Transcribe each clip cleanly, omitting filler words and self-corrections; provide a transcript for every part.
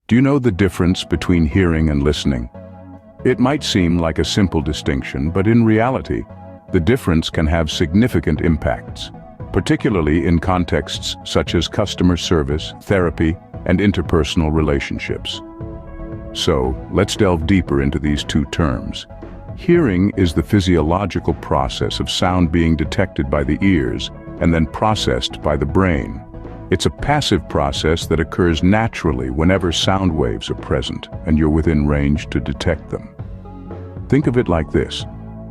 Do you know the difference between hearing and listening? It might seem like a simple distinction, but in reality, the difference can have significant impacts, particularly in contexts such as customer service, therapy, and interpersonal relationships. So, let's delve deeper into these two terms. Hearing is the physiological process of sound being detected by the ears and then processed by the brain. It's a passive process that occurs naturally whenever sound waves are present and you're within range to detect them. Think of it like this.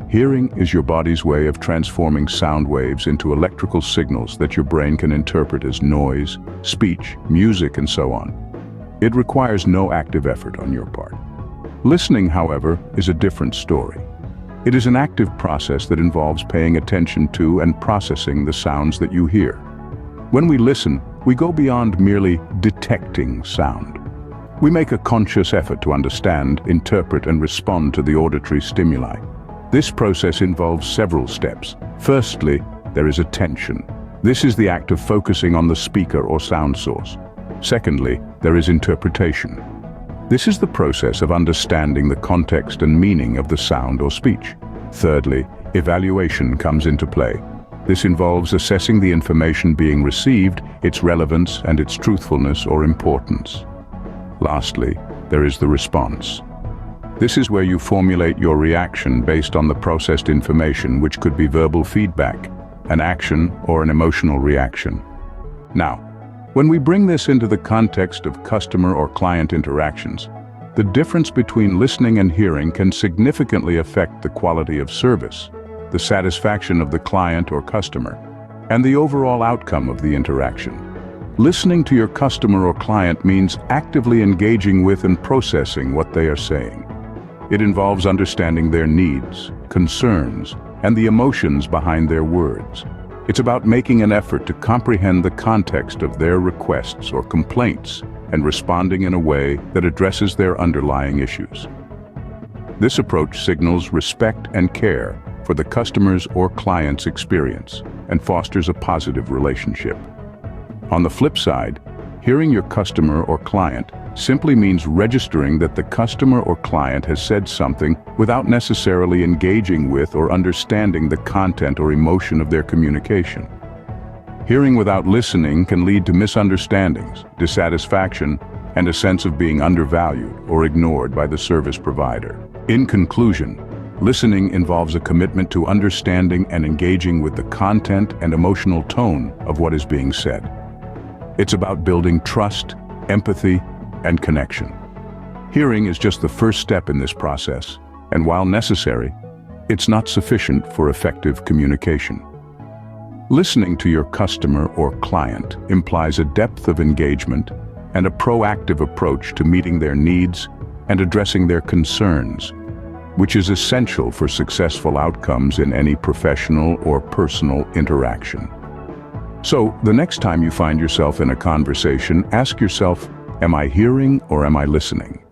Hearing is your body's way of transforming sound waves into electrical signals that your brain can interpret as noise, speech, music, and so on. It requires no active effort on your part. Listening, however, is a different story. It is an active process that involves paying attention to and processing the sounds that you hear. When we listen, we go beyond merely detecting sound. We make a conscious effort to understand, interpret, and respond to the auditory stimuli. This process involves several steps. Firstly, there is attention. This is the act of focusing on the speaker or sound source. Secondly, there is interpretation. This is the process of understanding the context and meaning of the sound or speech. Thirdly, evaluation comes into play. This involves assessing the information being received, its relevance, and its truthfulness or importance. Lastly, there is the response. This is where you formulate your reaction based on the processed information, which could be verbal feedback, an action, or an emotional reaction. Now, when we bring this into the context of customer or client interactions, the difference between listening and hearing can significantly affect the quality of service, the satisfaction of the client or customer, and the overall outcome of the interaction. Listening to your customer or client means actively engaging with and processing what they are saying. It involves understanding their needs, concerns, and the emotions behind their words. It's about making an effort to comprehend the context of their requests or complaints and responding in a way that addresses their underlying issues. This approach signals respect and care for the customer's or client's experience and fosters a positive relationship. On the flip side, hearing your customer or client simply means registering that the customer or client has said something without necessarily engaging with or understanding the content or emotion of their communication. Hearing without listening can lead to misunderstandings, dissatisfaction, and a sense of being undervalued or ignored by the service provider. In conclusion, listening involves a commitment to understanding and engaging with the content and emotional tone of what is being said. It's about building trust, empathy, and connection. Hearing is just the first step in this process, and while necessary, it's not sufficient for effective communication. Listening to your customer or client implies a depth of engagement and a proactive approach to meeting their needs and addressing their concerns, which is essential for successful outcomes in any professional or personal interaction. So, the next time you find yourself in a conversation, ask yourself, am I hearing or am I listening?